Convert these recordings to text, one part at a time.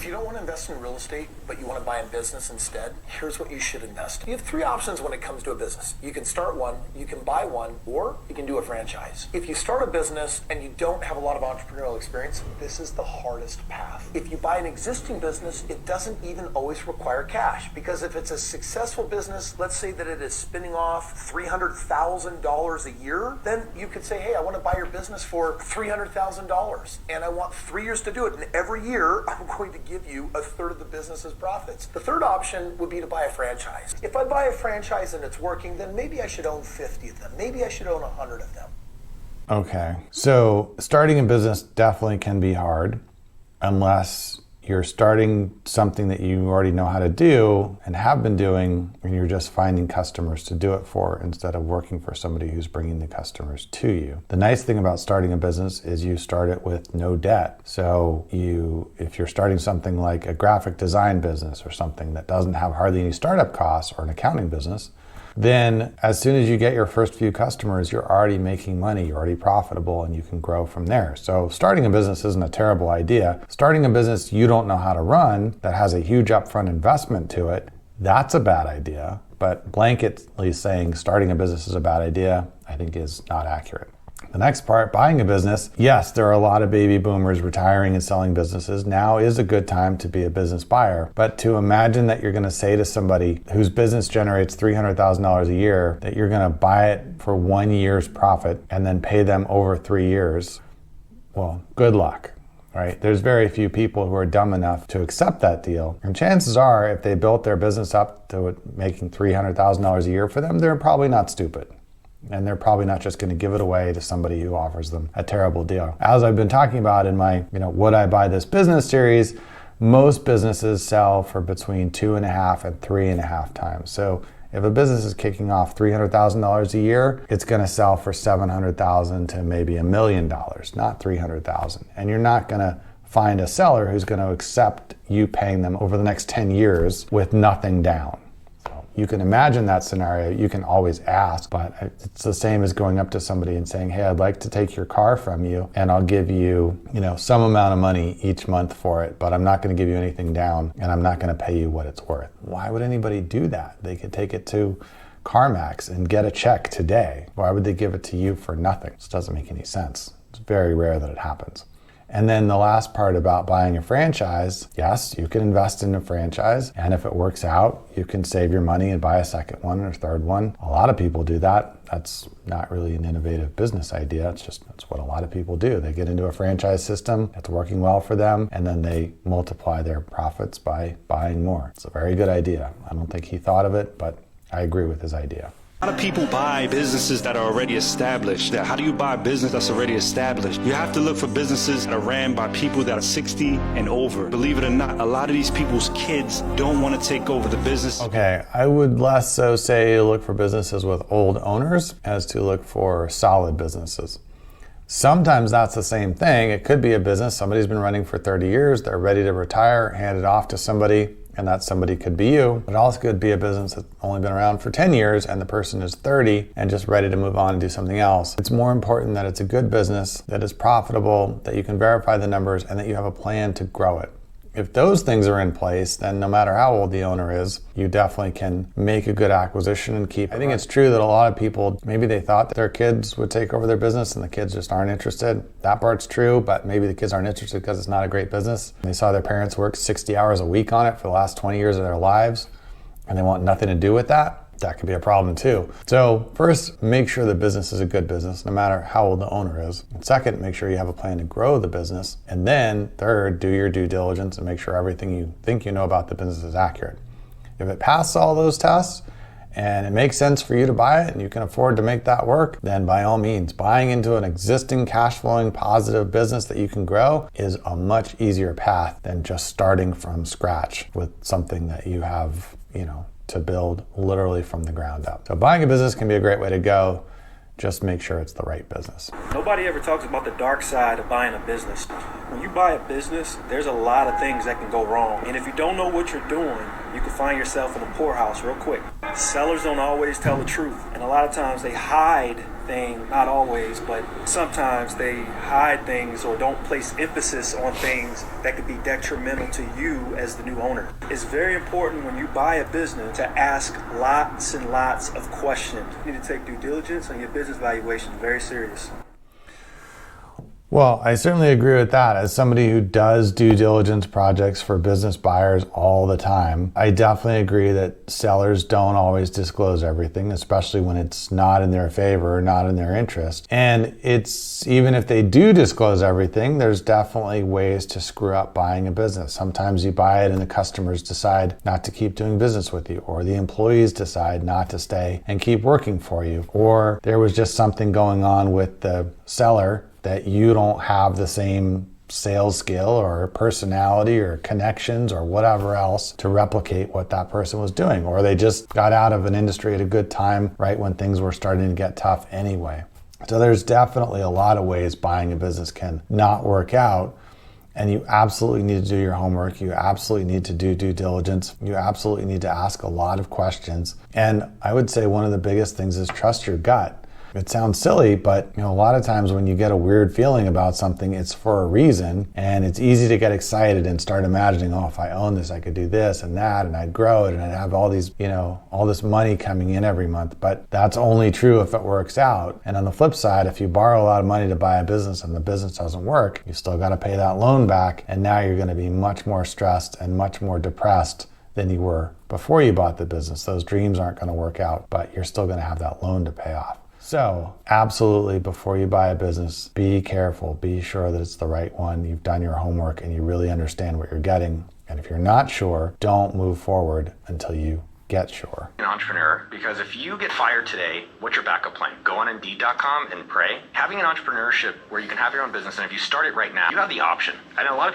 If you don't want to invest in real estate, but you want to buy a business instead, here's what you should invest. You have three options when it comes to a business. You can start one, you can buy one, or you can do a franchise. If you start a business and you don't have a lot of entrepreneurial experience, this is the hardest path. If you buy an existing business, it doesn't even always require cash, because if it's a successful business, let's say that it is spinning off $300,000 a year, then you could say, hey, I want to buy your business for $300,000 and I want 3 years to do it. And every year I'm going to give you a third of the business's profits. The third option would be to buy a franchise. If I buy a franchise and it's working, then maybe I should own 50 of them. Maybe I should own 100 of them. Okay, so starting a business definitely can be hard unless you're starting something that you already know how to do and have been doing, and you're just finding customers to do it for instead of working for somebody who's bringing the customers to you. The nice thing about starting a business is you start it with no debt. So if you're starting something like a graphic design business or something that doesn't have hardly any startup costs, or an accounting business, then as soon as you get your first few customers, you're already making money, you're already profitable, and you can grow from there. So starting a business isn't a terrible idea. Starting a business you don't know how to run, that has a huge upfront investment to it, that's a bad idea. But blanketly saying starting a business is a bad idea, I think is not accurate. The next part, buying a business. Yes, there are a lot of baby boomers retiring and selling businesses. Now is a good time to be a business buyer. But to imagine that you're going to say to somebody whose business generates $300,000 a year that you're going to buy it for 1 year's profit and then pay them over 3 years, well, good luck. Right? There's very few people who are dumb enough to accept that deal. And chances are, if they built their business up to making $300,000 a year for them, they're probably not stupid. And they're probably not just going to give it away to somebody who offers them a terrible deal. As I've been talking about in my, Would I Buy This Business series, most businesses sell for between 2.5 and 3.5 times. So if a business is kicking off $300,000 a year, it's going to sell for $700,000 to maybe $1 million, not $300,000. And you're not going to find a seller who's going to accept you paying them over the next 10 years with nothing down. You can imagine that scenario, you can always ask, but it's the same as going up to somebody and saying, hey, I'd like to take your car from you and I'll give you, some amount of money each month for it, but I'm not going to give you anything down and I'm not going to pay you what it's worth. Why would anybody do that? They could take it to CarMax and get a check today. Why would they give it to you for nothing? This doesn't make any sense. It's very rare that it happens. And then the last part about buying a franchise, yes, you can invest in a franchise, and if it works out, you can save your money and buy a second one or third one. A lot of people do that. That's not really an innovative business idea. That's what a lot of people do. They get into a franchise system, it's working well for them, and then they multiply their profits by buying more. It's a very good idea. I don't think he thought of it, but I agree with his idea. A lot of people buy businesses that are already established. How do you buy a business that's already established? You have to look for businesses that are ran by people that are 60 and over. Believe it or not, a lot of these people's kids don't want to take over the business. Okay, I would less so say look for businesses with old owners as to look for solid businesses. Sometimes that's the same thing. It could be a business somebody's been running for 30 years, they're ready to retire, hand it off to somebody, and that somebody could be you. It also could be a business that's only been around for 10 years and the person is 30 and just ready to move on and do something else. It's more important that it's a good business, that is profitable, that you can verify the numbers, and that you have a plan to grow it. If those things are in place, then no matter how old the owner is, you definitely can make a good acquisition and keep it. I think it's true that a lot of people, maybe they thought that their kids would take over their business and the kids just aren't interested. That part's true, but maybe the kids aren't interested because it's not a great business. They saw their parents work 60 hours a week on it for the last 20 years of their lives, and they want nothing to do with that. That could be a problem too. So first, make sure the business is a good business, no matter how old the owner is. And second, make sure you have a plan to grow the business. And then third, do your due diligence and make sure everything you think you know about the business is accurate. If it passes all those tests and it makes sense for you to buy it and you can afford to make that work, then by all means, buying into an existing cash flowing positive business that you can grow is a much easier path than just starting from scratch with something that you have, to build literally from the ground up. So buying a business can be a great way to go. Just make sure it's the right business. Nobody ever talks about the dark side of buying a business. When you buy a business, there's a lot of things that can go wrong. And if you don't know what you're doing, you can find yourself in a poorhouse real quick. Sellers don't always tell the truth. And a lot of times they hide everything, not always, but sometimes they hide things or don't place emphasis on things that could be detrimental to you as the new owner. It's very important when you buy a business to ask lots and lots of questions. You need to take due diligence on your business valuation very serious. Well, I certainly agree with that. As somebody who does due diligence projects for business buyers all the time, I definitely agree that sellers don't always disclose everything, especially when it's not in their favor or not in their interest. And it's even if they do disclose everything, there's definitely ways to screw up buying a business. Sometimes you buy it and the customers decide not to keep doing business with you, or the employees decide not to stay and keep working for you, or there was just something going on with the seller that you don't have the same sales skill or personality or connections or whatever else to replicate what that person was doing. Or they just got out of an industry at a good time, right when things were starting to get tough anyway. So there's definitely a lot of ways buying a business can not work out. And you absolutely need to do your homework. You absolutely need to do due diligence. You absolutely need to ask a lot of questions. And I would say one of the biggest things is trust your gut. It sounds silly, but a lot of times when you get a weird feeling about something, it's for a reason, and it's easy to get excited and start imagining, oh, if I own this, I could do this and that, and I'd grow it, and I'd have all these, all this money coming in every month. But that's only true if it works out. And on the flip side, if you borrow a lot of money to buy a business and the business doesn't work, you still got to pay that loan back, and now you're going to be much more stressed and much more depressed than you were before you bought the business. Those dreams aren't going to work out, but you're still going to have that loan to pay off. So absolutely, before you buy a business, be careful, be sure that it's the right one. You've done your homework and you really understand what you're getting. And if you're not sure, don't move forward until you get sure. An entrepreneur, because if you get fired today, what's your backup plan? Go on Indeed.com and pray. Having an entrepreneurship where you can have your own business, and if you start it right now, you have the option. I know a lot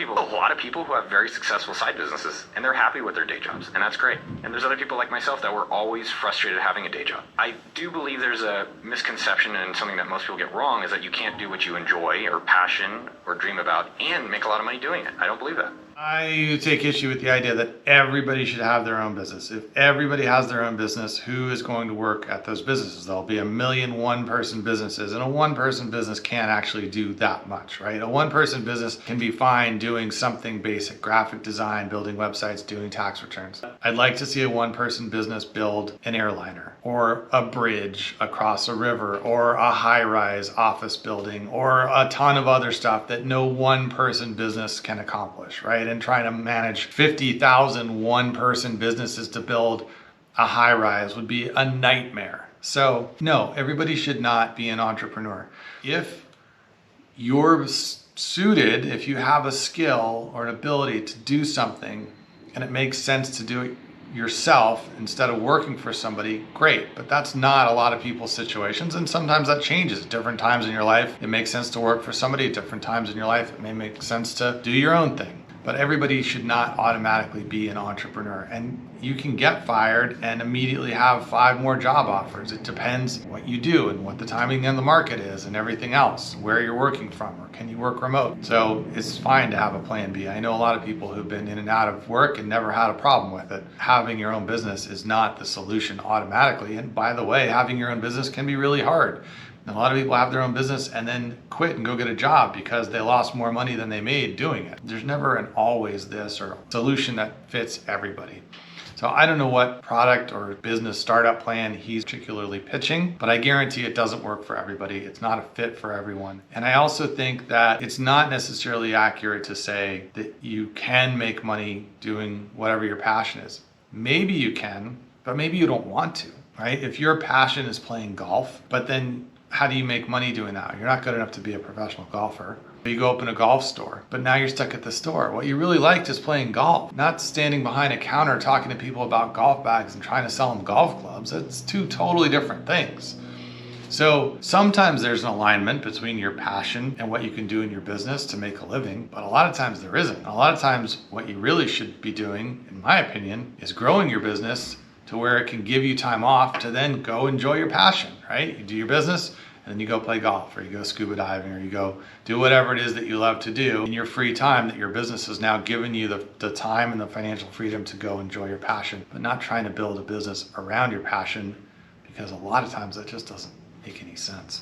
of people who have very successful side businesses, and they're happy with their day jobs, and that's great. And there's other people like myself that were always frustrated having a day job. I do believe there's a misconception, and something that most people get wrong is that you can't do what you enjoy or passion or dream about and make a lot of money doing it. I don't believe that. I take issue with the idea that everybody should have their own business. If everybody has their own business, who is going to work at those businesses? There'll be 1,000,000 one-person businesses, and a one-person business can't actually do that much, right? A one-person business can be fine doing something basic, graphic design, building websites, doing tax returns. I'd like to see a one-person business build an airliner, or a bridge across a river, or a high-rise office building, or a ton of other stuff that no one-person business can accomplish, right? And trying to manage 50,000 one-person businesses to build a high-rise would be a nightmare. So no, everybody should not be an entrepreneur. If you're suited, if you have a skill or an ability to do something and it makes sense to do it yourself instead of working for somebody, great. But that's not a lot of people's situations, and sometimes that changes at different times in your life. It makes sense to work for somebody. At different times in your life, it may make sense to do your own thing. But everybody should not automatically be an entrepreneur. And you can get fired and immediately have 5 more job offers. It depends what you do and what the timing in the market is and everything else, where you're working from, or can you work remote. So it's fine to have a plan B. I know a lot of people who've been in and out of work and never had a problem with it. Having your own business is not the solution automatically. And by the way, having your own business can be really hard. And a lot of people have their own business and then quit and go get a job because they lost more money than they made doing it. There's never an always this or solution that fits everybody. So I don't know what product or business startup plan he's particularly pitching, but I guarantee it doesn't work for everybody. It's not a fit for everyone. And I also think that it's not necessarily accurate to say that you can make money doing whatever your passion is. Maybe you can, but maybe you don't want to, right? If your passion is playing golf, but then how do you make money doing that? You're not good enough to be a professional golfer. You go open a golf store, but now you're stuck at the store. What you really liked is playing golf, not standing behind a counter talking to people about golf bags and trying to sell them golf clubs. That's 2 totally different things. So sometimes there's an alignment between your passion and what you can do in your business to make a living, but a lot of times there isn't. A lot of times what you really should be doing, in my opinion, is growing your business to where it can give you time off to then go enjoy your passion, right? You do your business, and then you go play golf, or you go scuba diving, or you go do whatever it is that you love to do in your free time that your business has now given you the time and the financial freedom to go enjoy your passion, but not trying to build a business around your passion, because a lot of times that just doesn't make any sense.